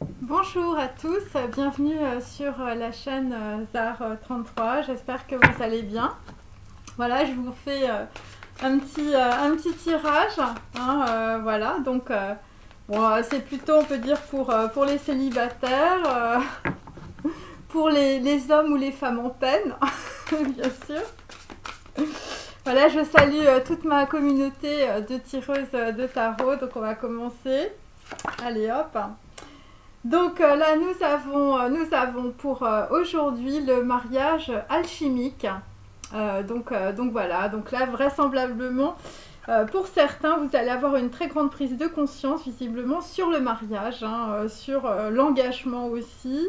Bonjour à tous, bienvenue sur la chaîne ZAR33, j'espère que vous allez bien. Voilà, je vous fais un petit tirage, hein, voilà, donc bon, c'est plutôt, on peut dire, pour les célibataires, pour les hommes ou les femmes en peine, bien sûr. Voilà, je salue toute ma communauté de tireuses de tarot, donc on va commencer. Allez hop. Donc là, nous avons pour aujourd'hui le mariage alchimique. Donc voilà, donc là, vraisemblablement, pour certains, vous allez avoir une très grande prise de conscience, visiblement, sur le mariage, hein, sur l'engagement aussi,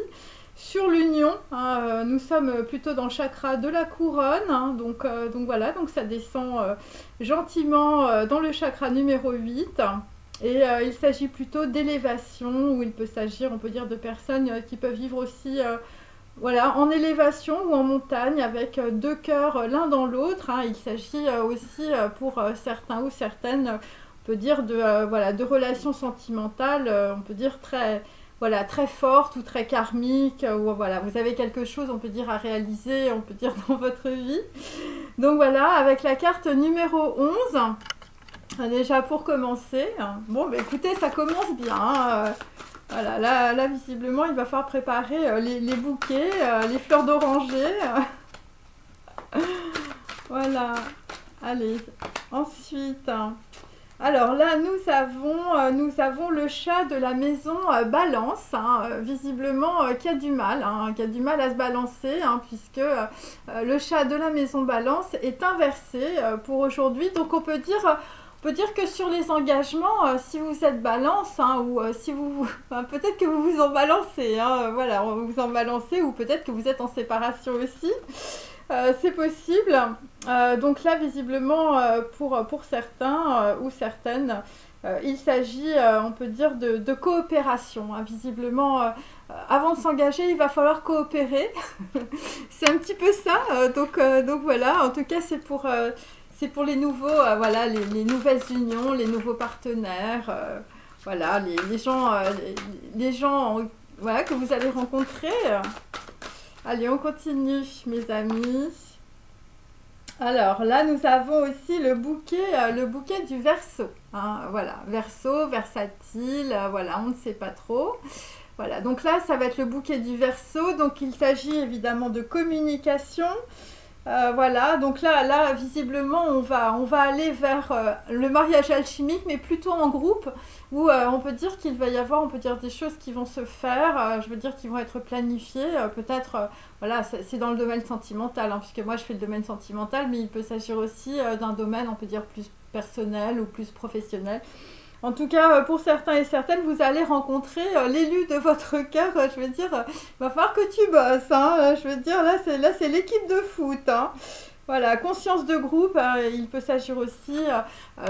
sur l'union. Hein, nous sommes plutôt dans le chakra de la couronne, hein, donc voilà, donc ça descend gentiment dans le chakra numéro 8. Et il s'agit plutôt d'élévation, où il peut s'agir, on peut dire, de personnes qui peuvent vivre aussi voilà, en élévation ou en montagne, avec deux cœurs l'un dans l'autre. Hein. Il s'agit aussi pour certains ou certaines, on peut dire, voilà, de relations sentimentales, on peut dire voilà, très fortes ou très karmiques, ou voilà, vous avez quelque chose, on peut dire, à réaliser, on peut dire, dans votre vie. Donc voilà, avec la carte numéro 11. Déjà pour commencer, bon bah écoutez, ça commence bien. Voilà, là visiblement il va falloir préparer les bouquets, les fleurs d'oranger. Voilà, allez, ensuite. Alors là nous avons le chat de la maison Balance, hein, visiblement qui a du mal, hein, qui a du mal à se balancer, hein, puisque le chat de la maison Balance est inversé pour aujourd'hui. Donc on peut dire que sur les engagements, si vous êtes balance, hein, ou si vous... peut-être que vous vous en balancez, hein, voilà, vous vous en balancez, ou peut-être que vous êtes en séparation aussi, c'est possible. Donc là, visiblement, pour certains ou certaines, il s'agit, on peut dire, de coopération. Hein. Visiblement, avant de s'engager, il va falloir coopérer. C'est un petit peu ça, donc voilà, en tout cas, c'est pour les nouveaux, voilà, les nouvelles unions, les nouveaux partenaires, voilà, les gens voilà, que vous allez rencontrer. Allez, on continue, mes amis. Alors là, nous avons aussi le bouquet du Verseau. Hein, voilà, Verseau, versatile, voilà, on ne sait pas trop. Voilà, donc là, ça va être le bouquet du Verseau. Donc il s'agit évidemment de communication. Voilà, donc là, visiblement, on va aller vers le mariage alchimique, mais plutôt en groupe, où on peut dire qu'il va y avoir, on peut dire, des choses qui vont se faire, je veux dire, qui vont être planifiées, peut-être, voilà, c'est dans le domaine sentimental, hein, puisque moi, je fais le domaine sentimental, mais il peut s'agir aussi d'un domaine, on peut dire, plus personnel ou plus professionnel. En tout cas, pour certains et certaines, vous allez rencontrer l'élu de votre cœur. Je veux dire, il va falloir que tu bosses. Hein, je veux dire, là, c'est l'équipe de foot. Hein. Voilà, conscience de groupe. Il peut s'agir aussi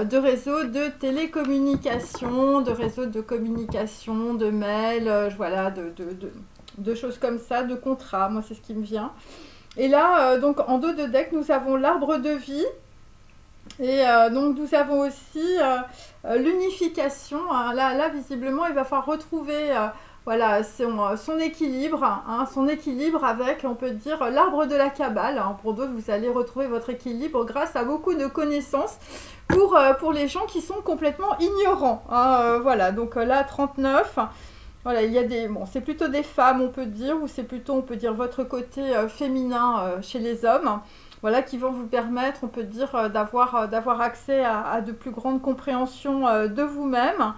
de réseaux de télécommunication, de réseaux de communication, de mails, voilà, de choses comme ça, de contrats. Moi, c'est ce qui me vient. Et là, donc, en dos de deck, nous avons l'arbre de vie. Et donc nous avons aussi l'unification. Hein. Là, visiblement, il va falloir retrouver voilà, son équilibre, hein, son équilibre avec, on peut dire, l'arbre de la Kabbale. Hein. Pour d'autres, vous allez retrouver votre équilibre grâce à beaucoup de connaissances pour les gens qui sont complètement ignorants. Hein. Voilà, donc là, 39. Voilà, il y a des... Bon, c'est plutôt des femmes, on peut dire, ou c'est plutôt, on peut dire, votre côté féminin chez les hommes. Voilà, qui vont vous permettre, on peut dire, d'avoir accès à de plus grandes compréhensions de vous-même.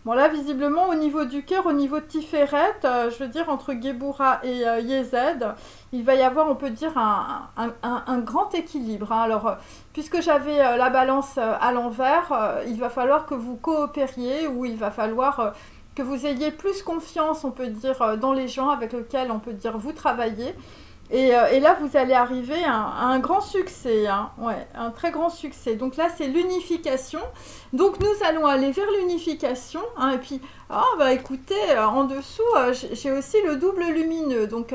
Bon là, visiblement, au niveau du cœur, au niveau de Tiferet, je veux dire, entre Géboura et Yézed, il va y avoir, on peut dire, un grand équilibre. Hein. Alors, puisque j'avais la balance à l'envers, il va falloir que vous coopériez, ou il va falloir que vous ayez plus confiance, on peut dire, dans les gens avec lesquels, on peut dire, vous travaillez. Et là, vous allez arriver à un grand succès, hein. Ouais, un très grand succès. Donc là, c'est l'unification. Donc nous allons aller vers l'unification. Hein, et puis, bah écoutez, en dessous, j'ai aussi le double lumineux. Donc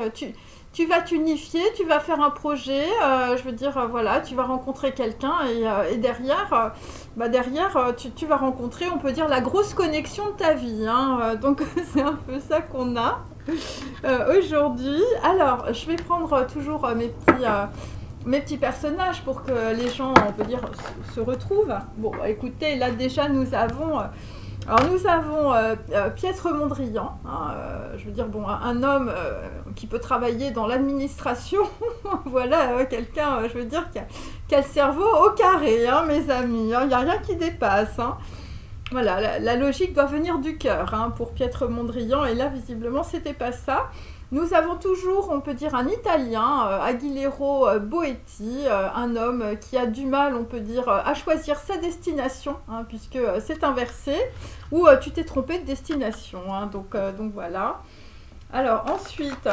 tu vas t'unifier, tu vas faire un projet, je veux dire, voilà, tu vas rencontrer quelqu'un et derrière, tu vas rencontrer, on peut dire, la grosse connexion de ta vie, hein. Donc c'est un peu ça qu'on a aujourd'hui. Alors, je vais prendre toujours mes petits personnages pour que les gens, on peut dire, se retrouvent. Bon, écoutez, là déjà nous avons Piètre Mondrian, hein, je veux dire, bon, un homme qui peut travailler dans l'administration, voilà, quelqu'un, je veux dire, qui a le cerveau au carré, hein, mes amis, hein, il n'y a rien qui dépasse, hein. Voilà, la logique doit venir du cœur, hein, pour Piètre Mondrian, et là, visiblement, c'était pas ça. Nous avons toujours, on peut dire, un Italien, Aguilera Boetti, un homme qui a du mal, on peut dire, à choisir sa destination, hein, puisque c'est inversé, ou tu t'es trompé de destination, hein, donc voilà. Alors ensuite,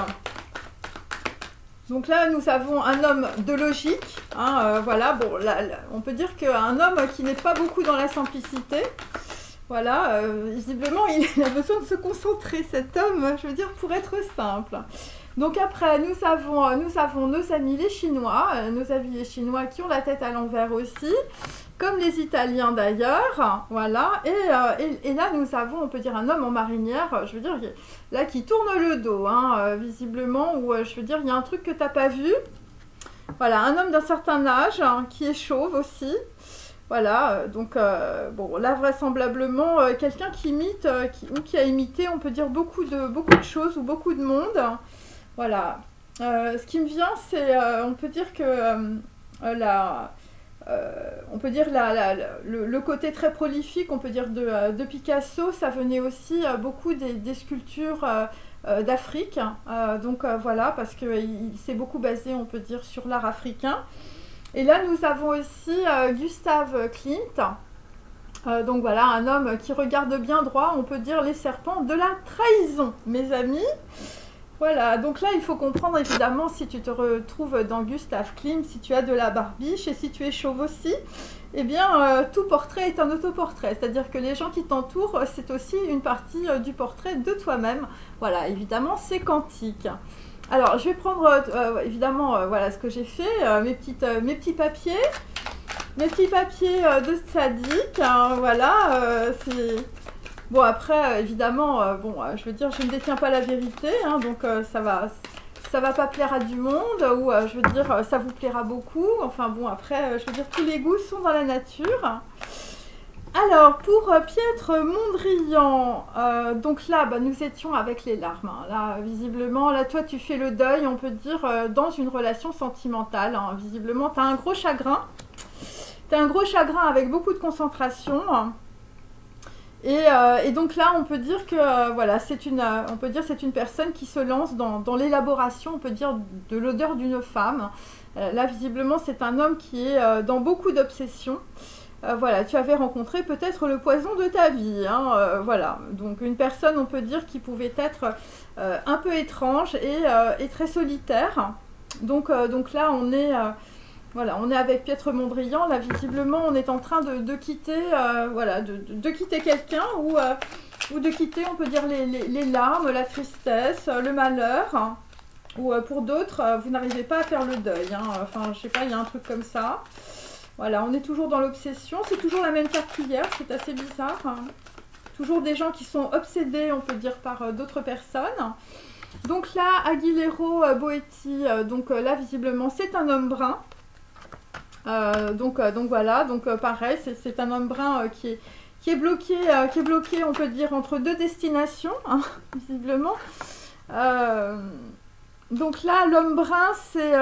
donc là nous avons un homme de logique, hein, voilà, bon, là, on peut dire qu'un homme qui n'est pas beaucoup dans la simplicité. Voilà, visiblement, il a besoin de se concentrer, cet homme, je veux dire, pour être simple. Donc après, nous avons nos amis les Chinois, qui ont la tête à l'envers aussi, comme les Italiens d'ailleurs, voilà. Et là, nous avons, on peut dire, un homme en marinière, je veux dire, là, qui tourne le dos, hein, visiblement, où, je veux dire, il y a un truc que tu n'as pas vu. Voilà, un homme d'un certain âge, hein, qui est chauve aussi. Voilà, donc, bon, là, vraisemblablement, quelqu'un qui imite, ou qui a imité, on peut dire, beaucoup de choses ou beaucoup de monde. Voilà. Ce qui me vient, c'est, on peut dire que le côté très prolifique, on peut dire, de Picasso, ça venait aussi beaucoup des sculptures d'Afrique. Donc, voilà, parce qu'il s'est beaucoup basé, on peut dire, sur l'art africain. Et là, nous avons aussi Gustav Klimt, donc voilà, un homme qui regarde bien droit, on peut dire les serpents de la trahison, mes amis. Voilà, donc là, il faut comprendre évidemment si tu te retrouves dans Gustav Klimt, si tu as de la barbiche et si tu es chauve aussi, eh bien, tout portrait est un autoportrait, c'est-à-dire que les gens qui t'entourent, c'est aussi une partie du portrait de toi-même. Voilà, évidemment, c'est quantique. Alors, je vais prendre, évidemment, voilà ce que j'ai fait, mes petits papiers de sadique, hein, voilà, c'est... Bon, après, évidemment, bon, je veux dire, je ne détiens pas la vérité, hein, donc ça va pas plaire à du monde, ou je veux dire, ça vous plaira beaucoup, enfin bon, après, je veux dire, tous les goûts sont dans la nature. Alors, pour Piètre Mondrian, donc là, bah, nous étions avec les larmes, hein. Là, visiblement, là, toi, tu fais le deuil, on peut dire, dans une relation sentimentale, hein. Visiblement, tu as un gros chagrin. Tu as un gros chagrin avec beaucoup de concentration. Et donc là, on peut dire que, voilà, c'est une personne qui se lance dans l'élaboration, on peut dire, de l'odeur d'une femme. Là, visiblement, c'est un homme qui est dans beaucoup d'obsessions. Voilà, tu avais rencontré peut-être le poison de ta vie, hein, voilà. Donc une personne, on peut dire, qui pouvait être un peu étrange et très solitaire. Donc là, voilà, on est avec Piètre Mondrian. Là, visiblement, on est en train de quitter, voilà, de quitter quelqu'un ou de quitter, on peut dire, les larmes, la tristesse, le malheur. Hein, ou pour d'autres, vous n'arrivez pas à faire le deuil, hein. Enfin, je sais pas, il y a un truc comme ça. Voilà, on est toujours dans l'obsession. C'est toujours la même carte qu'hier, c'est assez bizarre, hein. Toujours des gens qui sont obsédés, on peut dire, par d'autres personnes. Donc là, Aguilera Boetti, donc là, visiblement, c'est un homme brun. Donc voilà, donc pareil, c'est un homme brun qui est bloqué, on peut dire, entre deux destinations, hein, visiblement. Donc là, l'homme brun, c'est...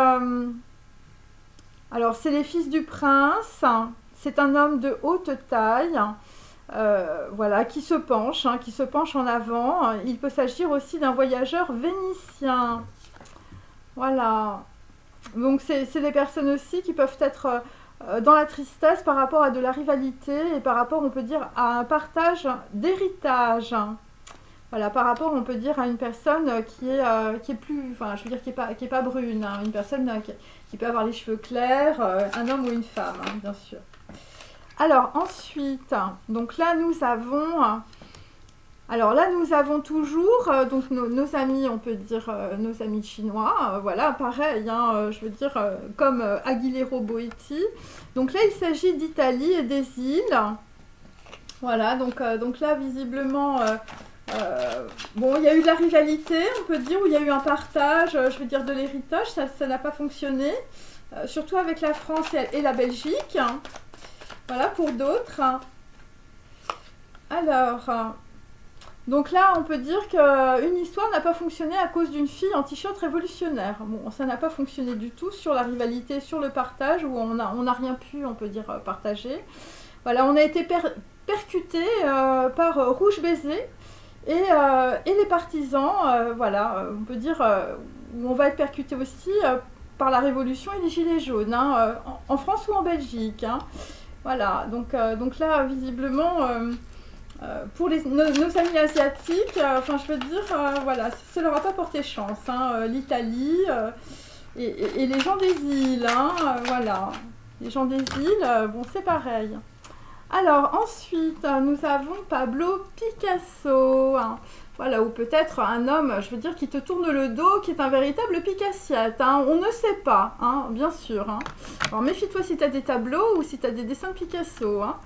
alors, c'est les fils du prince. C'est un homme de haute taille, voilà, qui se penche en avant. Il peut s'agir aussi d'un voyageur vénitien. Voilà. Donc, c'est des personnes aussi qui peuvent être dans la tristesse par rapport à de la rivalité et par rapport, on peut dire, à un partage d'héritage. Voilà, par rapport, on peut dire, à une personne qui est plus, enfin, je veux dire, qui est pas brune, hein, une personne qui peut avoir les cheveux clairs, un homme ou une femme, hein, bien sûr. Alors, ensuite, donc là, nous avons Alors là, nous avons toujours donc nos amis, on peut dire nos amis chinois, voilà, pareil, hein, je veux dire, comme Aguilera Boetti. Donc là, il s'agit d'Italie et des îles. Voilà, donc là, visiblement, bon, il y a eu de la rivalité, on peut dire, où il y a eu un partage, je veux dire, de l'héritage, ça n'a pas fonctionné, surtout avec la France et la Belgique. Voilà, pour d'autres. Alors... donc là, on peut dire qu'une histoire n'a pas fonctionné à cause d'une fille en t-shirt révolutionnaire. Bon, ça n'a pas fonctionné du tout sur la rivalité, sur le partage, où on n'a rien pu, on peut dire, partager. Voilà, on a été percuté par Rouge Baiser et les partisans, voilà, on peut dire, où on va être percuté aussi par la Révolution et les Gilets jaunes, hein, en France ou en Belgique. Hein. Voilà, donc là, visiblement... pour nos amis asiatiques, enfin je veux dire, voilà, ça leur a pas porté chance, hein, l'Italie et les gens des îles, hein, voilà, les gens des îles, bon c'est pareil. Alors ensuite, nous avons Pablo Picasso, hein, voilà, ou peut-être un homme, je veux dire, qui te tourne le dos, qui est un véritable Picassiette, hein, on ne sait pas, hein, bien sûr. Hein. Alors méfie-toi si tu as des tableaux ou si tu as des dessins de Picasso, hein.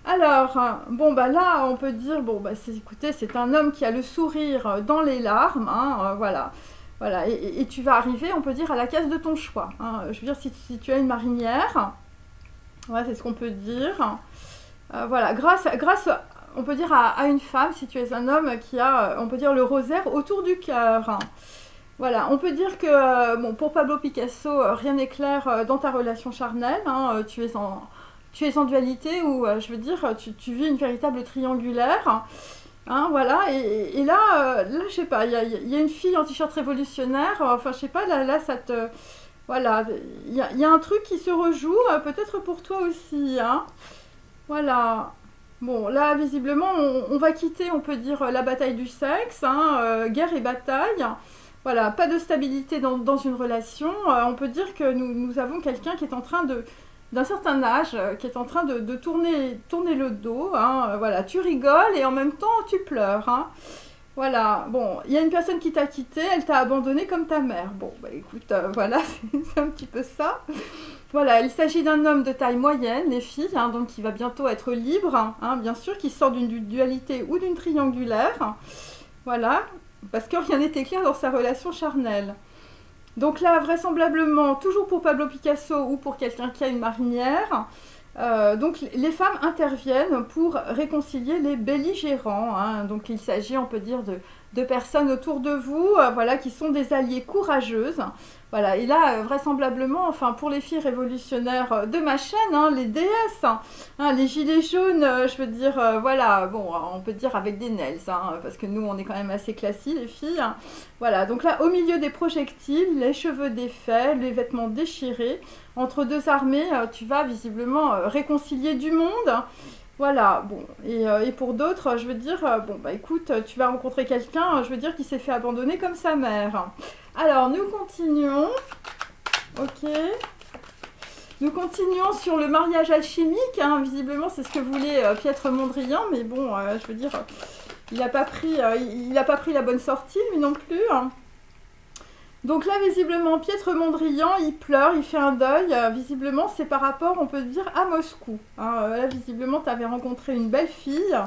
Alors, bon, bah là, on peut dire, bon, bah, écoutez, c'est un homme qui a le sourire dans les larmes, hein, voilà. Voilà, et tu vas arriver, on peut dire, à la case de ton choix. Hein. Je veux dire, si tu as une marinière, voilà, c'est ce qu'on peut dire. Voilà, grâce, on peut dire, à une femme, si tu es un homme qui a, on peut dire, le rosaire autour du cœur. Hein. Voilà, on peut dire que, bon, pour Pablo Picasso, rien n'est clair dans ta relation charnelle, hein, tu es en dualité où, je veux dire, tu vis une véritable triangulaire. Hein, voilà, et là, je sais pas, il y a une fille en t-shirt révolutionnaire, enfin, je sais pas, là, ça te... Voilà, il y a un truc qui se rejoue, peut-être pour toi aussi, hein. Voilà. Bon, là, visiblement, on va quitter, on peut dire, la bataille du sexe, hein, guerre et bataille. Voilà, pas de stabilité dans une relation. On peut dire que nous avons quelqu'un qui est en train d'un certain âge, qui est en train de tourner le dos, hein, voilà, tu rigoles et en même temps tu pleures, hein. Voilà, bon, il y a une personne qui t'a quitté, elle t'a abandonné comme ta mère. Bon, bah écoute, voilà, c'est un petit peu ça. Voilà, il s'agit d'un homme de taille moyenne, les filles, hein, donc qui va bientôt être libre, hein, bien sûr, qui sort d'une dualité ou d'une triangulaire. Voilà, parce que rien n'était clair dans sa relation charnelle. Donc là, vraisemblablement, toujours pour Pablo Picasso ou pour quelqu'un qui a une marinière, donc les femmes interviennent pour réconcilier les belligérants. Hein. Donc il s'agit, on peut dire, de personnes autour de vous, voilà, qui sont des alliées courageuses. Voilà, et là, vraisemblablement, enfin, pour les filles révolutionnaires de ma chaîne, hein, les déesses, hein, les gilets jaunes, je veux dire, voilà, bon, on peut dire avec des nails, hein, parce que nous, on est quand même assez classiques, les filles. Hein. Voilà, donc là, au milieu des projectiles, les cheveux défaits, les vêtements déchirés, entre deux armées, tu vas visiblement réconcilier du monde. Voilà, bon, et pour d'autres, je veux dire, bon, bah écoute, tu vas rencontrer quelqu'un, je veux dire, qui s'est fait abandonner comme sa mère. Alors, nous continuons, ok, nous continuons sur le mariage alchimique, hein. Visiblement, c'est ce que voulait Piètre Mondrian, mais bon, je veux dire, il n'a pas pris la bonne sortie, lui non plus, hein. Donc là, visiblement, Piètre Mondrian, il pleure, il fait un deuil. Visiblement, c'est par rapport, on peut dire, à Moscou. Hein, là, visiblement, tu avais rencontré une belle fille,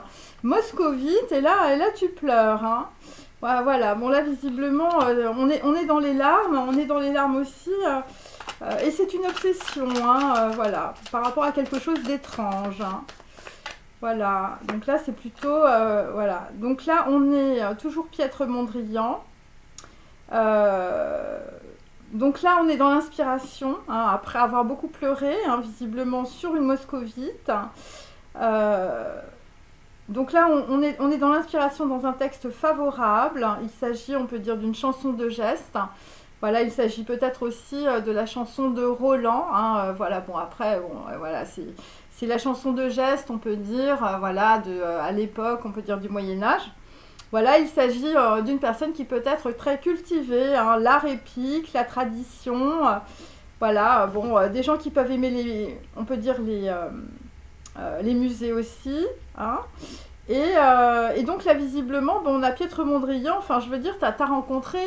moscovite, et là tu pleures. Hein. Voilà, bon là, visiblement, on est dans les larmes, on est dans les larmes aussi. Et c'est une obsession, hein, voilà, par rapport à quelque chose d'étrange. Hein. Voilà, donc là, c'est plutôt... voilà, donc là, on est toujours Piètre Mondrian. Donc là, on est dans l'inspiration, hein, après avoir beaucoup pleuré, hein, visiblement sur une moscovite. Donc là, on est dans l'inspiration dans un texte favorable. Il s'agit, on peut dire, d'une chanson de geste. Voilà, il s'agit peut-être aussi de la chanson de Roland. Hein, voilà, bon, après, bon, voilà, c'est la chanson de geste, on peut dire, voilà, à l'époque, on peut dire du Moyen-Âge. Voilà, il s'agit d'une personne qui peut être très cultivée, hein, l'art épique, la tradition, voilà, bon, des gens qui peuvent aimer on peut dire les musées aussi, hein, Et donc là, visiblement, bon, on a Piètre Mondrian, enfin, je veux dire, tu as rencontré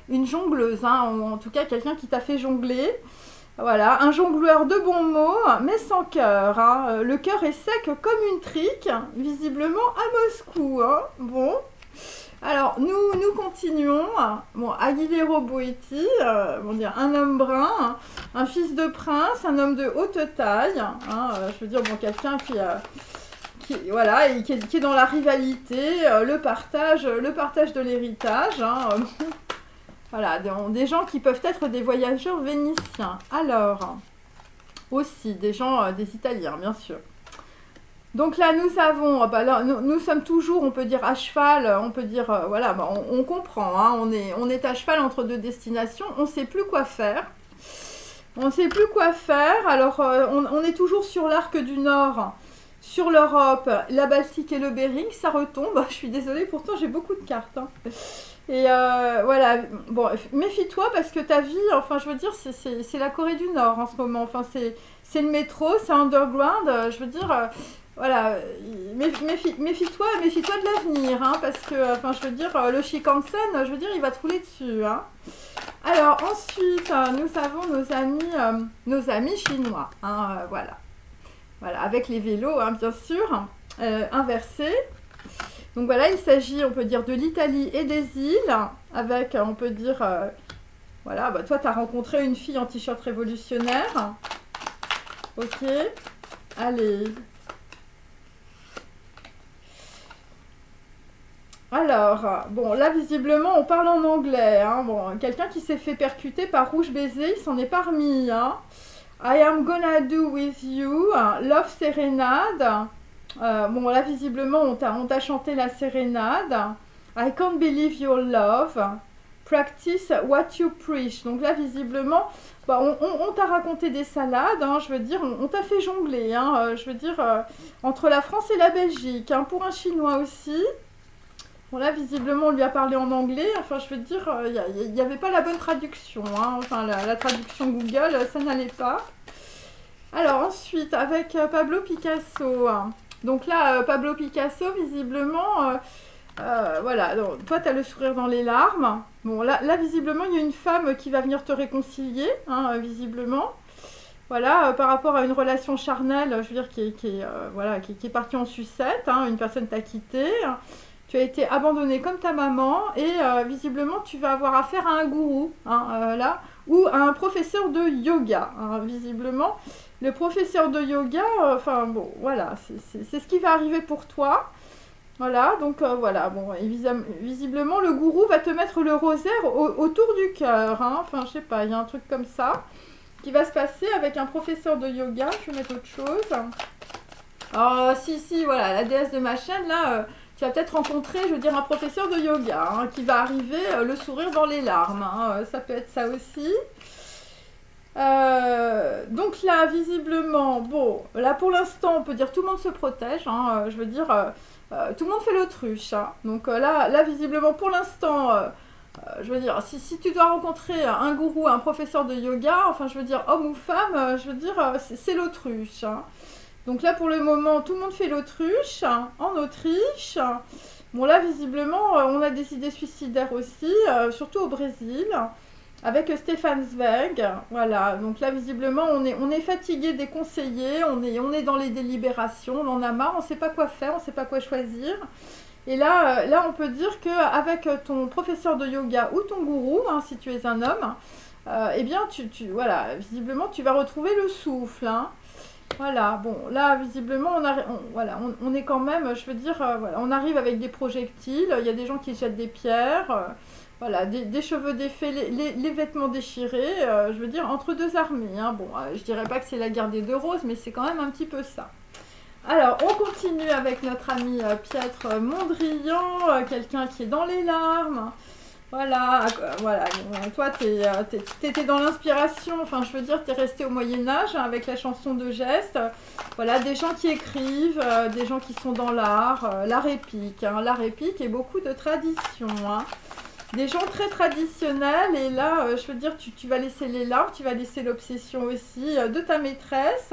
une jongleuse, hein, ou en tout cas quelqu'un qui t'a fait jongler. Voilà, un jongleur de bons mots, mais sans cœur. Hein. Le cœur est sec comme une trique, visiblement à Moscou. Hein. Bon, alors nous continuons. Bon, Aguilera Boetti, on dire un homme brun, un fils de prince, un homme de haute taille. Hein, je veux dire, bon, quelqu'un voilà, et qui est dans la rivalité, le partage de l'héritage. Hein. Voilà, des gens qui peuvent être des voyageurs vénitiens. Alors, aussi, des gens, des Italiens, bien sûr. Donc là, nous avons, bah là, nous sommes toujours, on peut dire, à cheval, on peut dire, voilà, bah, on comprend, hein, on est à cheval entre deux destinations, on ne sait plus quoi faire. On ne sait plus quoi faire, alors on est toujours sur l'arc du Nord, sur l'Europe, la Baltique et le Bering, ça retombe, je suis désolée, pourtant j'ai beaucoup de cartes. Hein. Et voilà, bon, méfie-toi parce que ta vie, enfin je veux dire, c'est la Corée du Nord en ce moment, enfin c'est le métro, c'est underground, je veux dire, voilà, méfie-toi de l'avenir, hein, parce que, enfin je veux dire, le Shinkansen, je veux dire, il va te rouler dessus, hein. Alors ensuite, nous avons nos amis chinois, hein, voilà. Voilà, avec les vélos, hein, bien sûr, inversés. Donc voilà, il s'agit, on peut dire, de l'Italie et des îles, avec, on peut dire, voilà, bah, toi, tu as rencontré une fille en t-shirt révolutionnaire. Ok, allez. Alors, bon, là, visiblement, on parle en anglais. Hein, bon, quelqu'un qui s'est fait percuter par Rouge Baiser, il s'en est pas remis. Hein. I am gonna do with you, Love Serenade. Bon, là, visiblement, on t'a chanté la sérénade. I can't believe your love. Practice what you preach. Donc là, visiblement, bah, on t'a raconté des salades. Hein, je veux dire, on t'a fait jongler. Hein, je veux dire, entre la France et la Belgique. Hein, pour un Chinois aussi. Bon, là, visiblement, on lui a parlé en anglais. Enfin, je veux dire, il n'y avait pas la bonne traduction. Hein, enfin, la traduction Google, ça n'allait pas. Alors, ensuite, avec Pablo Picasso. Donc là, Pablo Picasso, visiblement, voilà, donc, toi, tu as le sourire dans les larmes. Bon, là, visiblement, il y a une femme qui va venir te réconcilier, hein, visiblement. Voilà, par rapport à une relation charnelle, je veux dire, voilà, qui est partie en sucette. Hein, une personne t'a quitté. Tu as été abandonné comme ta maman et visiblement, tu vas avoir affaire à un gourou, hein, là, ou à un professeur de yoga, hein, visiblement. Le professeur de yoga, enfin bon, voilà, c'est ce qui va arriver pour toi. Voilà, donc voilà, bon, et visiblement, le gourou va te mettre le rosaire autour du cœur. Hein, enfin, je sais pas, il y a un truc comme ça qui va se passer avec un professeur de yoga. Je vais mettre autre chose. Alors, si, voilà, la déesse de ma chaîne, là, tu vas peut-être rencontrer, je veux dire, un professeur de yoga hein, qui va arriver le sourire dans les larmes. Hein, ça peut être ça aussi. Donc là, visiblement, bon, là pour l'instant, on peut dire tout le monde se protège. Hein, je veux dire, tout le monde fait l'autruche. Hein, donc là, visiblement, pour l'instant, je veux dire, si tu dois rencontrer un gourou, un professeur de yoga, enfin, je veux dire, homme ou femme, je veux dire, c'est l'autruche. Hein. Donc là, pour le moment, tout le monde fait l'autruche hein, en Autriche. Bon, là, visiblement, on a des idées suicidaires aussi, surtout au Brésil. Avec Stéphane Zweig, voilà, donc là visiblement on est fatigué des conseillers, on est dans les délibérations, on en a marre, on ne sait pas quoi faire, on ne sait pas quoi choisir. Et là on peut dire qu'avec ton professeur de yoga ou ton gourou, hein, si tu es un homme, eh bien voilà, visiblement tu vas retrouver le souffle. Hein. Voilà, bon, là visiblement on est quand même, je veux dire, voilà, on arrive avec des projectiles, il y a des gens qui jettent des pierres. Voilà, des cheveux défaits, les vêtements déchirés, je veux dire, entre deux armées. Hein. Bon, je dirais pas que c'est la guerre des deux roses, mais c'est quand même un petit peu ça. Alors, on continue avec notre ami Piètre Mondrian, quelqu'un qui est dans les larmes. Voilà, voilà. Toi, t'étais dans l'inspiration, enfin, je veux dire, t'es resté au Moyen-Âge hein, avec la chanson de geste. Voilà, des gens qui écrivent, des gens qui sont dans l'art épique. Hein. L'art épique et beaucoup de tradition. Hein. Des gens très traditionnels et là, je veux dire, tu vas laisser les larmes, tu vas laisser l'obsession aussi de ta maîtresse.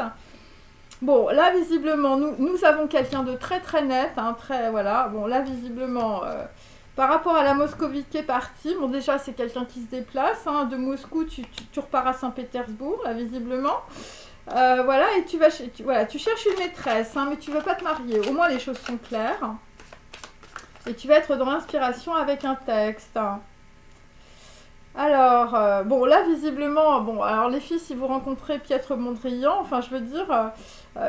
Bon, là, visiblement, nous avons quelqu'un de très très net, hein, très, voilà. Bon, là, visiblement, par rapport à la moscovite qui est partie, bon, déjà, c'est quelqu'un qui se déplace, hein, de Moscou, tu repars à Saint-Pétersbourg, là, visiblement. Voilà, et voilà, tu cherches une maîtresse, hein, mais tu veux pas te marier. Au moins, les choses sont claires. Et tu vas être dans l'inspiration avec un texte. Alors, bon, là, visiblement, bon, alors les filles, si vous rencontrez Piètre Mondrian, enfin, je veux dire,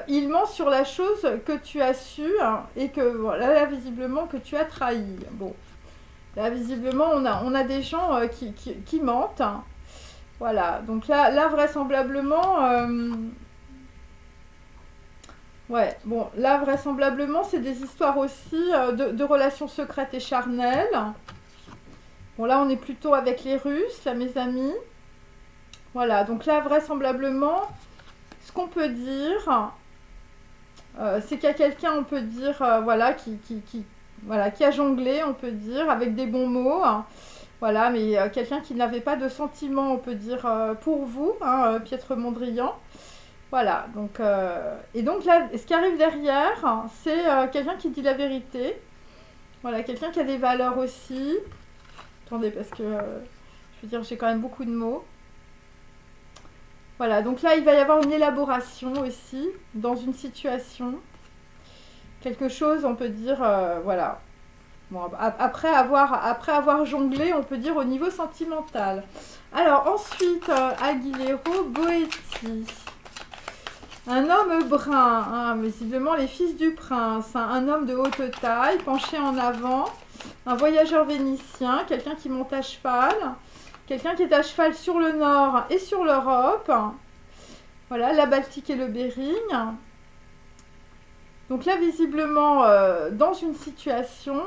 il ment sur la chose que tu as su, hein, et que, voilà, là, visiblement, que tu as trahi. Bon, là, visiblement, on a des gens qui mentent. Hein. Voilà, donc là vraisemblablement, ouais, bon, là, vraisemblablement, c'est des histoires aussi de relations secrètes et charnelles. Bon, là, on est plutôt avec les Russes, là, mes amis. Voilà, donc là, vraisemblablement, ce qu'on peut dire, c'est qu'il y a quelqu'un, on peut dire, voilà, voilà, qui a jonglé, on peut dire, avec des bons mots. Hein. Voilà, mais quelqu'un qui n'avait pas de sentiments, on peut dire, pour vous, hein, Piètre Mondrian. Voilà, donc, et donc là, ce qui arrive derrière, hein, c'est quelqu'un qui dit la vérité. Voilà, quelqu'un qui a des valeurs aussi. Attendez, parce que, je veux dire, j'ai quand même beaucoup de mots. Voilà, donc là, il va y avoir une élaboration aussi, dans une situation. Quelque chose, on peut dire, voilà. Bon, après avoir jonglé, on peut dire au niveau sentimental. Alors, ensuite, Aguilera Boetti. Un homme brun, hein, visiblement les fils du prince. Hein, un homme de haute taille, penché en avant. Un voyageur vénitien, quelqu'un qui monte à cheval. Quelqu'un qui est à cheval sur le nord et sur l'Europe. Voilà, la Baltique et le Bering. Donc là, visiblement, dans une situation,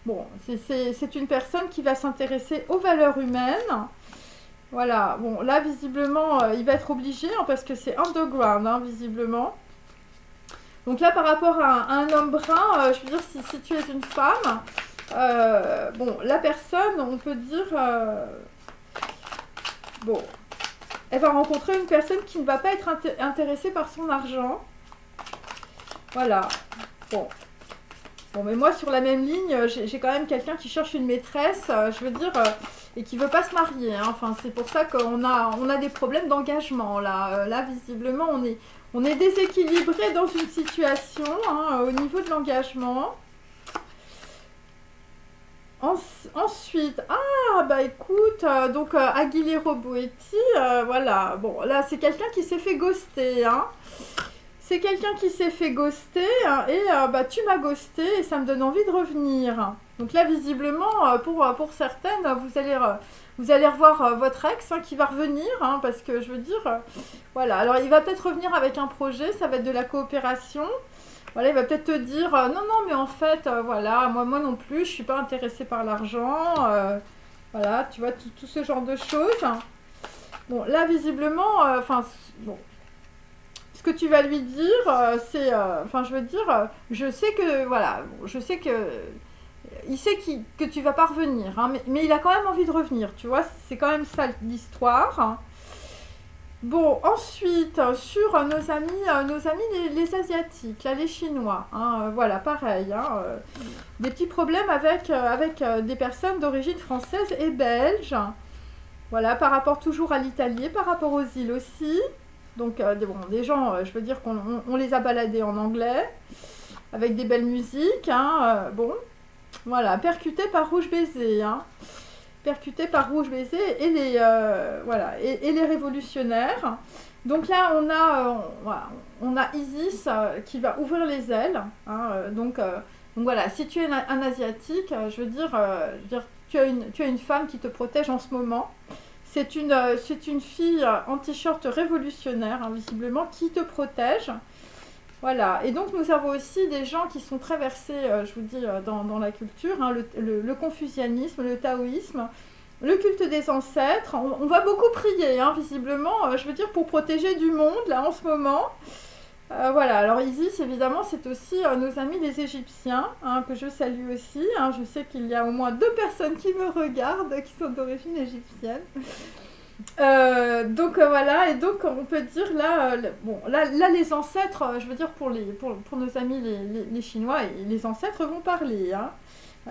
bon, c'est une personne qui va s'intéresser aux valeurs humaines. Voilà, bon, là, visiblement, il va être obligé, hein, parce que c'est underground, hein, visiblement. Donc là, par rapport à un homme brun, je veux dire, si tu es une femme, bon, la personne, on peut dire, bon, elle va rencontrer une personne qui ne va pas être intéressée par son argent. Voilà, bon. Bon, mais moi, sur la même ligne, j'ai quand même quelqu'un qui cherche une maîtresse, je veux dire, et qui veut pas se marier. Hein. Enfin, c'est pour ça qu'on a des problèmes d'engagement, là. Là, visiblement, on est déséquilibré dans une situation, hein, au niveau de l'engagement. Ensuite, bah écoute, donc Aguilera Boetti, voilà. Bon, là, c'est quelqu'un qui s'est fait ghoster, hein. C'est quelqu'un qui s'est fait ghoster, hein, et bah tu m'as ghosté et ça me donne envie de revenir. Donc là, visiblement, pour certaines, vous allez revoir votre ex, hein, qui va revenir, hein, parce que je veux dire, voilà. Alors, il va peut-être revenir avec un projet, ça va être de la coopération. Voilà, il va peut-être te dire, non, non, mais en fait, voilà, moi non plus, je suis pas intéressée par l'argent. Voilà, tu vois, tout ce genre de choses. Bon, là, visiblement, enfin, bon. Ce que tu vas lui dire, c'est, enfin, je veux dire, je sais que, voilà, je sais que, il sait que tu vas pas revenir, hein, mais il a quand même envie de revenir, tu vois, c'est quand même ça l'histoire. Bon, ensuite, sur nos amis les Asiatiques, là, les Chinois, hein, voilà, pareil, hein, des petits problèmes avec des personnes d'origine française et belge, voilà, par rapport toujours à l'Italie, par rapport aux îles aussi. Donc, bon, des gens, je veux dire qu'on les a baladés en anglais, avec des belles musiques, hein, bon, voilà, percutés par Rouge Baiser, hein, percutés par Rouge Baiser et les, voilà, et les révolutionnaires. Donc là, voilà, on a Isis qui va ouvrir les ailes, hein, donc voilà, si tu es un Asiatique, je veux dire, tu as une femme qui te protège en ce moment. C'est une fille en t-shirt révolutionnaire, hein, visiblement, qui te protège. Voilà. Et donc, nous avons aussi des gens qui sont très versés, je vous dis, dans la culture, hein, le confucianisme, le taoïsme, le culte des ancêtres. On va beaucoup prier, hein, visiblement, je veux dire, pour protéger du monde, là, en ce moment. Voilà, alors Isis, évidemment, c'est aussi nos amis les Égyptiens, hein, que je salue aussi. Hein. Je sais qu'il y a au moins 2 personnes qui me regardent, qui sont d'origine égyptienne. Voilà, et donc on peut dire là, bon, là les ancêtres, je veux dire pour nos amis les Chinois, les ancêtres vont parler, hein.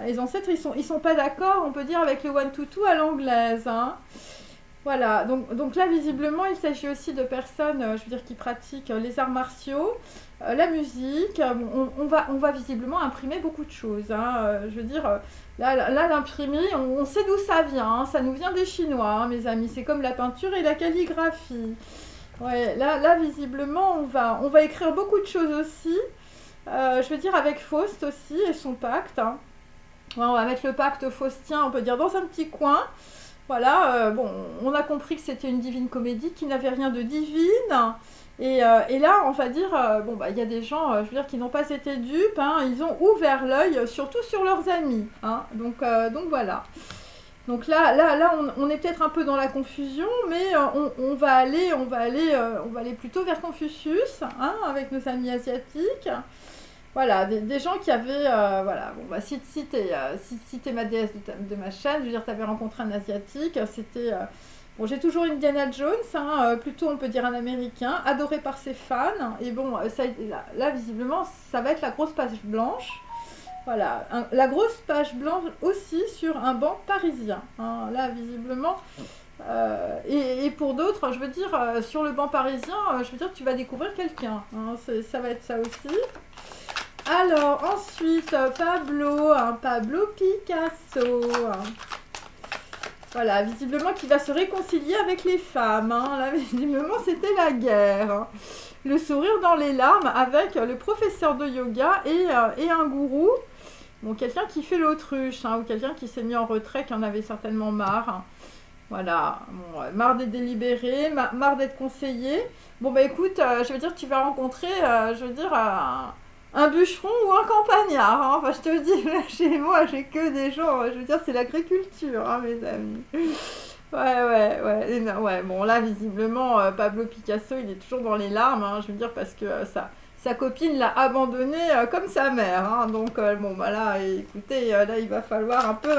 Les ancêtres, ils sont pas d'accord, on peut dire, avec le one to two à l'anglaise, hein. Voilà, donc là, visiblement, il s'agit aussi de personnes, je veux dire, qui pratiquent les arts martiaux, la musique. Bon, on va visiblement imprimer beaucoup de choses, hein. Je veux dire, là l'imprimerie, on sait d'où ça vient, hein. Ça nous vient des Chinois, hein, mes amis. C'est comme la peinture et la calligraphie. Ouais, là visiblement, on va écrire beaucoup de choses aussi. Je veux dire, avec Faust aussi et son pacte, hein. Ouais, on va mettre le pacte faustien, on peut dire, dans un petit coin. Voilà, bon, on a compris que c'était une divine comédie qui n'avait rien de divine. Et là, on va dire, bon, bah, il y a des gens, je veux dire, qui n'ont pas été dupes, hein, ils ont ouvert l'œil, surtout sur leurs amis, hein, donc voilà. Donc là, on est peut-être un peu dans la confusion, mais on va aller plutôt vers Confucius, hein, avec nos amis asiatiques. Voilà, des gens qui avaient, voilà, bon, bah, si t'es ma déesse de ma chaîne, je veux dire, t'avais rencontré un asiatique, c'était, bon, j'ai toujours Indiana Jones, hein, plutôt on peut dire un américain, adoré par ses fans, et bon, là, visiblement, ça va être la grosse page blanche, voilà, la grosse page blanche aussi sur un banc parisien, hein, là, visiblement, et pour d'autres, je veux dire, sur le banc parisien, je veux dire, tu vas découvrir quelqu'un, hein, ça va être ça aussi. Alors, ensuite, Pablo Picasso. Voilà, visiblement qui va se réconcilier avec les femmes, hein. Là, visiblement, c'était la guerre, hein. Le sourire dans les larmes avec le professeur de yoga et un gourou. Bon, quelqu'un qui fait l'autruche, hein, ou quelqu'un qui s'est mis en retrait, qui en avait certainement marre, hein. Voilà, bon, marre d'être délibéré, marre d'être conseillé. Bon, bah écoute, je veux dire, tu vas rencontrer, je veux dire, un bûcheron ou un campagnard, hein. Enfin, je te dis, là, chez moi, j'ai que des gens, je veux dire, c'est l'agriculture, hein, mes amis. Ouais, bon, là, visiblement, Pablo Picasso, il est toujours dans les larmes, hein, je veux dire, parce que sa copine l'a abandonné comme sa mère, hein. Donc, bon, bah là, écoutez, là, il va falloir un peu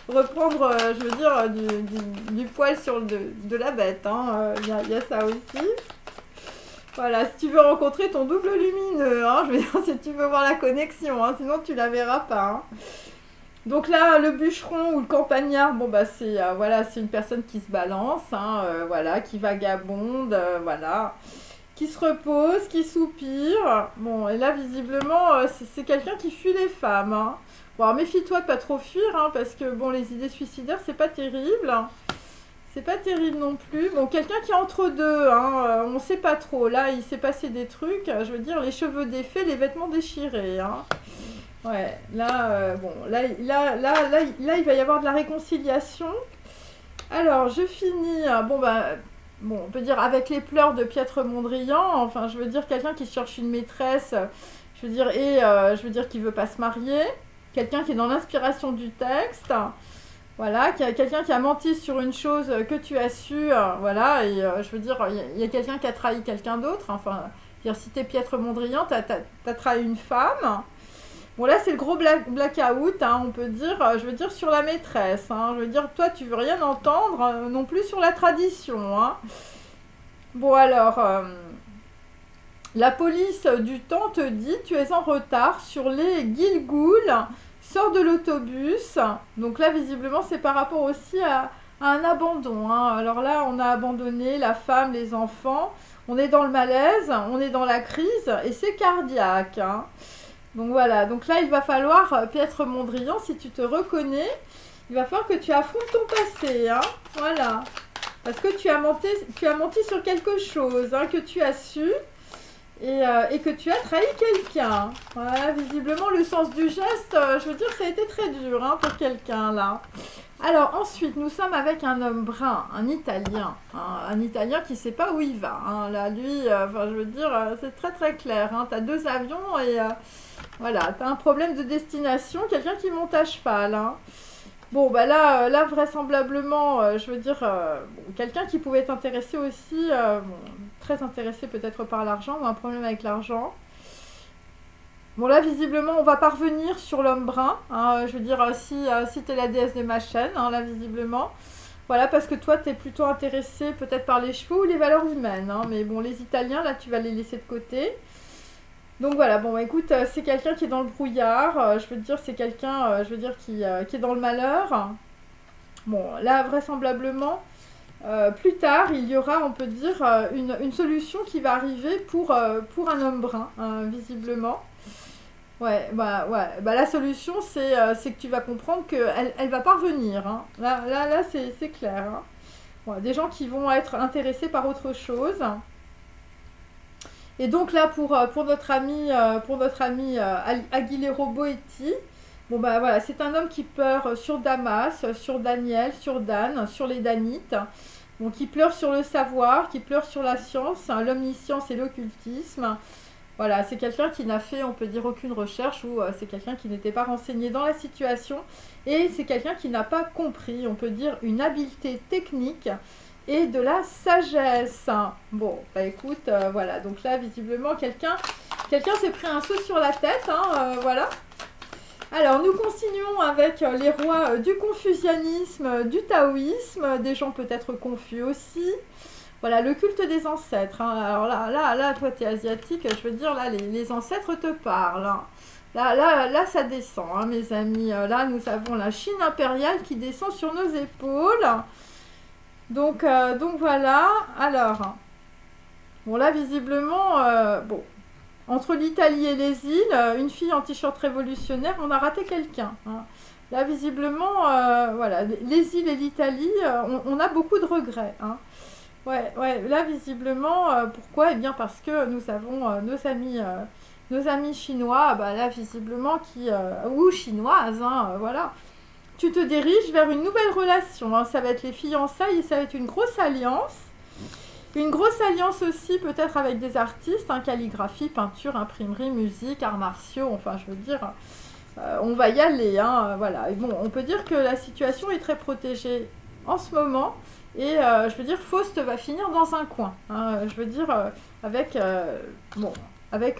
reprendre, je veux dire, du poil de la bête, hein. Il y a ça aussi. Voilà, si tu veux rencontrer ton double lumineux, hein, je veux dire, si tu veux voir la connexion, hein, sinon tu la verras pas, hein. Donc là, le bûcheron ou le campagnard, bon bah c'est voilà, c'est une personne qui se balance, hein, voilà, qui vagabonde, voilà, qui se repose, qui soupire. Bon, et là visiblement, c'est quelqu'un qui fuit les femmes, hein. Bon, alors, méfie-toi de pas trop fuir, hein, parce que bon, les idées suicidaires, c'est pas terrible. C'est pas terrible non plus. Bon, quelqu'un qui est entre deux, hein, on sait pas trop. Là, il s'est passé des trucs, je veux dire, les cheveux défaits, les vêtements déchirés, hein. Ouais, là, bon, là, il va y avoir de la réconciliation. Alors, je finis, bon, on peut dire avec les pleurs de Piètre Mondrian, enfin, je veux dire, quelqu'un qui cherche une maîtresse, je veux dire, je veux dire, qui veut pas se marier. Quelqu'un qui est dans l'inspiration du texte. Voilà, quelqu'un qui a menti sur une chose que tu as su, voilà, et je veux dire, il y a quelqu'un qui a trahi quelqu'un d'autre, enfin, dire, si t'es Piètre Mondrian, t'as trahi une femme. Bon, là, c'est le gros blackout, hein, on peut dire, je veux dire, sur la maîtresse, hein, je veux dire, toi, tu veux rien entendre non plus sur la tradition, hein. Bon, alors, la police du temps te dit, tu es en retard sur les Guilgouls. Sors de l'autobus. Donc là, visiblement, c'est par rapport aussi à un abandon, hein. Alors là, on a abandonné la femme, les enfants. On est dans le malaise, on est dans la crise et c'est cardiaque, hein. Donc voilà. Donc là, il va falloir, Piètre Mondrian, si tu te reconnais, il va falloir que tu affrontes ton passé, hein. Voilà. Parce que tu as menti sur quelque chose, hein, que tu as su. Et que tu as trahi quelqu'un. Voilà, visiblement, le sens du geste, je veux dire, ça a été très dur, hein, pour quelqu'un, là. Alors, ensuite, nous sommes avec un homme brun, un Italien. Hein, un Italien qui ne sait pas où il va, hein. Là, lui, enfin, je veux dire, c'est très très clair, hein. Tu as 2 avions et voilà, tu as un problème de destination, quelqu'un qui monte à cheval, hein. Bon, bah là vraisemblablement, je veux dire, bon, quelqu'un qui pouvait être intéressé aussi, bon, très intéressé peut-être par l'argent, ou un problème avec l'argent. Bon, là, visiblement, on va pas revenir sur l'homme brun, hein, je veux dire, si tu es la déesse de ma chaîne, hein, là, visiblement. Voilà, parce que toi, tu es plutôt intéressé peut-être par les chevaux ou les valeurs humaines, hein. Mais bon, les Italiens, là, tu vas les laisser de côté. Donc voilà, bon, écoute, c'est quelqu'un qui est dans le brouillard. Je veux dire, c'est quelqu'un, je veux dire, qui est dans le malheur. Bon, là, vraisemblablement, plus tard, il y aura, on peut dire, une solution qui va arriver pour un homme brun, hein, visiblement. Ouais, bah la solution, c'est que tu vas comprendre qu'elle elle va pas revenir, hein. Là, c'est clair, hein. Bon, des gens qui vont être intéressés par autre chose. Et donc là, pour notre ami Aguilera Boetti, bon bah voilà, c'est un homme qui pleure sur Damas, sur Daniel, sur Dan, sur les Danites. Donc qui pleure sur le savoir, qui pleure sur la science, hein, l'omniscience et l'occultisme. Voilà, c'est quelqu'un qui n'a fait, on peut dire, aucune recherche ou c'est quelqu'un qui n'était pas renseigné dans la situation et c'est quelqu'un qui n'a pas compris, on peut dire, une habileté technique et de la sagesse. Bon, bah écoute, voilà, donc là, visiblement, quelqu'un s'est pris un saut sur la tête, hein, voilà. Alors, nous continuons avec les rois du confucianisme, du taoïsme, des gens peut-être confus aussi. Voilà, le culte des ancêtres, hein. Alors là, toi, tu es asiatique, je veux dire, là, les ancêtres te parlent, hein. Là, ça descend, hein, mes amis. Là, nous avons la Chine impériale qui descend sur nos épaules. Donc voilà. Alors, bon, là, visiblement, bon, entre l'Italie et les îles, une fille en t-shirt révolutionnaire, on a raté quelqu'un, hein. Là, visiblement, voilà, les îles et l'Italie, on a beaucoup de regrets, hein. Ouais, là visiblement, pourquoi? Eh bien parce que nous avons nos amis chinois, bah là visiblement ou chinoises, hein, voilà. Tu te diriges vers une nouvelle relation, hein, ça va être les fiançailles et ça va être une grosse alliance. Une grosse alliance aussi peut-être avec des artistes, hein, calligraphie, peinture, imprimerie, musique, arts martiaux, enfin je veux dire, on va y aller, hein, voilà. Et bon, on peut dire que la situation est très protégée en ce moment. Et je veux dire, Faust va finir dans un coin, hein, je veux dire, avec,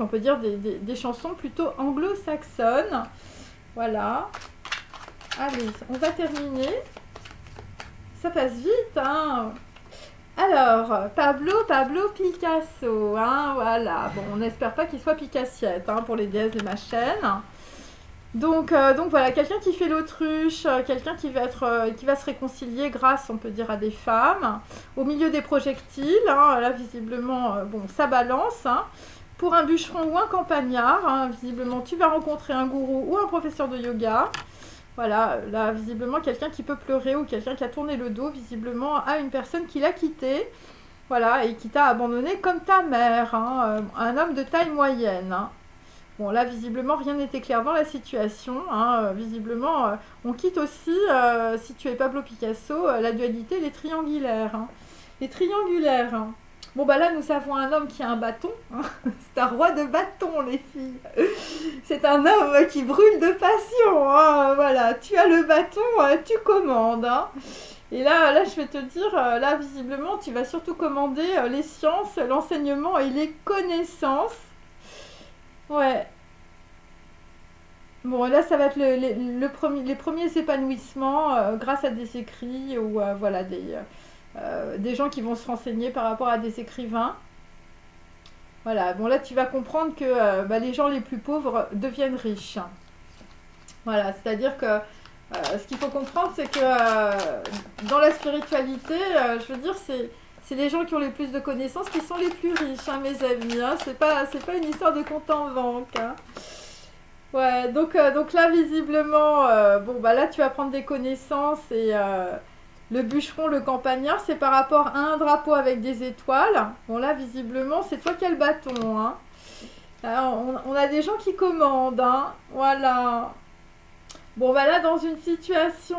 on peut dire, des chansons plutôt anglo-saxonnes. Voilà. Allez, on va terminer. Ça passe vite, hein. Alors, Pablo Picasso, hein, voilà. Bon, on n'espère pas qu'il soit Picassiette, hein, pour les déesses de ma chaîne. Donc voilà, quelqu'un qui fait l'autruche, quelqu'un qui va se réconcilier grâce, on peut dire, à des femmes, au milieu des projectiles, hein, là visiblement, bon, ça balance, hein. Pour un bûcheron ou un campagnard, hein, visiblement, tu vas rencontrer un gourou ou un professeur de yoga. Voilà, là, visiblement, quelqu'un qui peut pleurer ou quelqu'un qui a tourné le dos, visiblement, à une personne qui l'a quitté, voilà, et qui t'a abandonné comme ta mère, hein, un homme de taille moyenne, hein. Bon, là, visiblement, rien n'était clair dans la situation, hein. Visiblement, on quitte aussi, si tu es Pablo Picasso, la dualité, les triangulaires, hein. Les triangulaires, hein. Bon, bah là, nous avons un homme qui a un bâton, hein. C'est un roi de bâton, les filles. C'est un homme qui brûle de passion, hein. Voilà, tu as le bâton, tu commandes, hein. Et là, je vais te dire, là, visiblement, tu vas surtout commander les sciences, l'enseignement et les connaissances. Ouais. Bon, là, ça va être les premiers épanouissements grâce à des écrits ou voilà, des gens qui vont se renseigner par rapport à des écrivains. Voilà, bon, là, tu vas comprendre que bah, les gens les plus pauvres deviennent riches. Voilà, c'est-à-dire que ce qu'il faut comprendre, c'est que dans la spiritualité, je veux dire, c'est les gens qui ont le plus de connaissances qui sont les plus riches, hein, mes amis, hein. C'est pas une histoire de compte en banque, hein. Ouais, donc là, visiblement, bon, bah là, tu vas prendre des connaissances et le bûcheron, le campagnard, c'est par rapport à un drapeau avec des étoiles. Bon, là, visiblement, c'est toi qui as le bâton, hein. Alors, on a des gens qui commandent, hein. Voilà. Bon, bah là, dans une situation,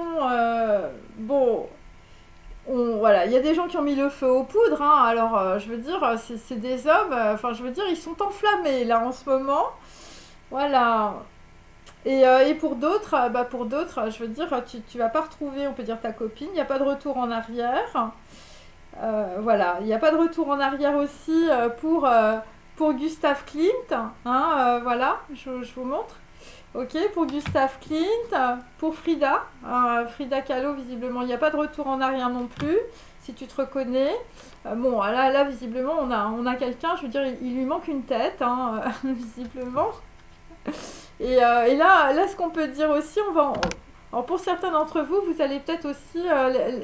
bon... voilà, il y a des gens qui ont mis le feu aux poudres, hein. Alors je veux dire, c'est des hommes, enfin je veux dire, ils sont enflammés là en ce moment, voilà. Et pour d'autres, je veux dire, tu vas pas retrouver, on peut dire, ta copine, il n'y a pas de retour en arrière, voilà, il n'y a pas de retour en arrière aussi pour Gustav Klimt, hein, voilà, je vous montre. Ok, pour Gustave Clint, pour Frida. Frida Kahlo, visiblement, il n'y a pas de retour en arrière non plus, si tu te reconnais. Bon, là, visiblement, on a quelqu'un, je veux dire, il lui manque une tête, hein, visiblement. Et là, ce qu'on peut dire aussi, alors pour certains d'entre vous, vous allez peut-être aussi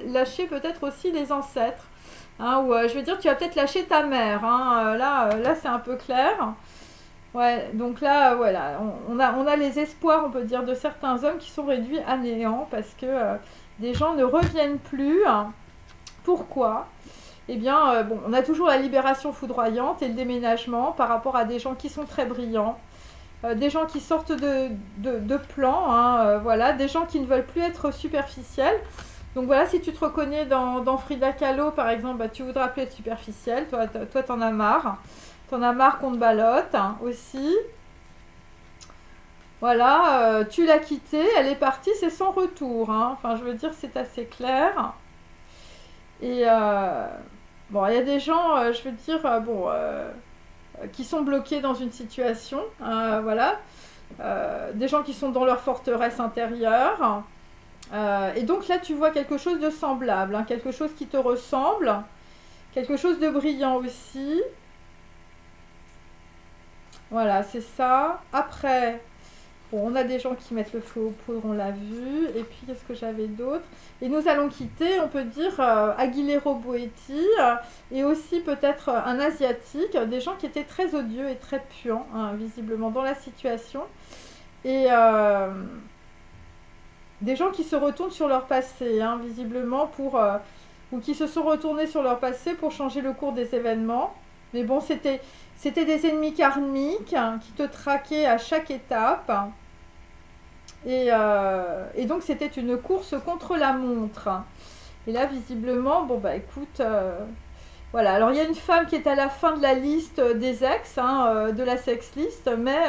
lâcher peut-être aussi les ancêtres. Hein, ou je veux dire, tu vas peut-être lâcher ta mère. Hein, là c'est un peu clair. Ouais, donc là, voilà, on a les espoirs, on peut dire, de certains hommes qui sont réduits à néant parce que des gens ne reviennent plus. Pourquoi? Eh bien, bon, on a toujours la libération foudroyante et le déménagement par rapport à des gens qui sont très brillants. Des gens qui sortent de plans, hein, voilà, des gens qui ne veulent plus être superficiels. Donc voilà, si tu te reconnais dans Frida Kahlo, par exemple, bah, tu voudras plus être superficiel. Toi, t'en as marre. T'en as marre qu'on te ballotte, hein, aussi. Voilà, tu l'as quittée, elle est partie, c'est sans retour. Hein. Enfin, je veux dire, c'est assez clair. Et bon, il y a des gens, je veux dire, qui sont bloqués dans une situation, voilà. Des gens qui sont dans leur forteresse intérieure. Et donc là, tu vois quelque chose de semblable, hein, quelque chose qui te ressemble, quelque chose de brillant aussi. Voilà, c'est ça. Après, bon, on a des gens qui mettent le feu aux poudres, on l'a vu. Et puis, qu'est-ce que j'avais d'autre? Et nous allons quitter, on peut dire, Aguilera Boetti et aussi peut-être un Asiatique, des gens qui étaient très odieux et très puants, hein, visiblement, dans la situation. Et des gens qui se retournent sur leur passé, hein, visiblement, ou qui se sont retournés sur leur passé pour changer le cours des événements. Mais bon, c'était des ennemis karmiques, hein, qui te traquaient à chaque étape. Et donc, c'était une course contre la montre. Et là, visiblement, bon, bah écoute, voilà. Alors, il y a une femme qui est à la fin de la liste des ex, hein, de la sex list, mais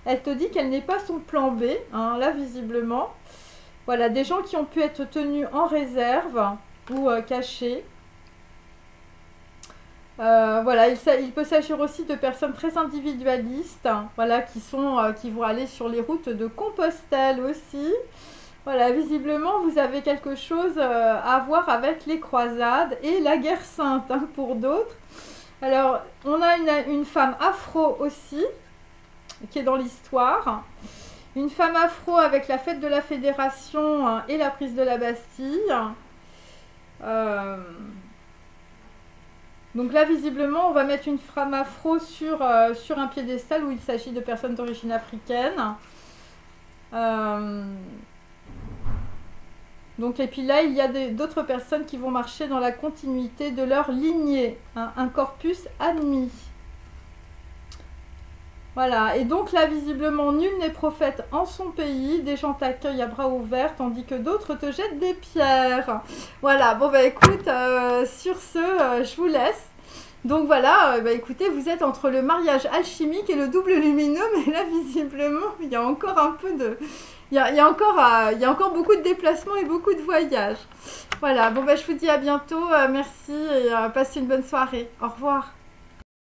elle te dit qu'elle n'est pas son plan B, hein, là, visiblement. Voilà, des gens qui ont pu être tenus en réserve ou cachés. Voilà, il peut s'agir aussi de personnes très individualistes, hein, voilà, qui vont aller sur les routes de Compostelle aussi. Voilà, visiblement, vous avez quelque chose à voir avec les croisades et la guerre sainte, hein, pour d'autres. Alors, on a une femme afro aussi, qui est dans l'histoire. Une femme afro avec la fête de la Fédération, hein, et la prise de la Bastille. Donc là, visiblement, on va mettre une femme afro sur un piédestal où il s'agit de personnes d'origine africaine. Donc, et puis là, il y a d'autres personnes qui vont marcher dans la continuité de leur lignée, hein, un corpus admis. Voilà, et donc là, visiblement, nul n'est prophète en son pays, des gens t'accueillent à bras ouverts, tandis que d'autres te jettent des pierres. Voilà, bon bah écoute, sur ce, je vous laisse. Donc voilà, bah écoutez, vous êtes entre le mariage alchimique et le double lumineux, mais là, visiblement, il y a encore un peu de... Il y a encore beaucoup de déplacements et beaucoup de voyages. Voilà, bon bah je vous dis à bientôt, merci et passez une bonne soirée. Au revoir.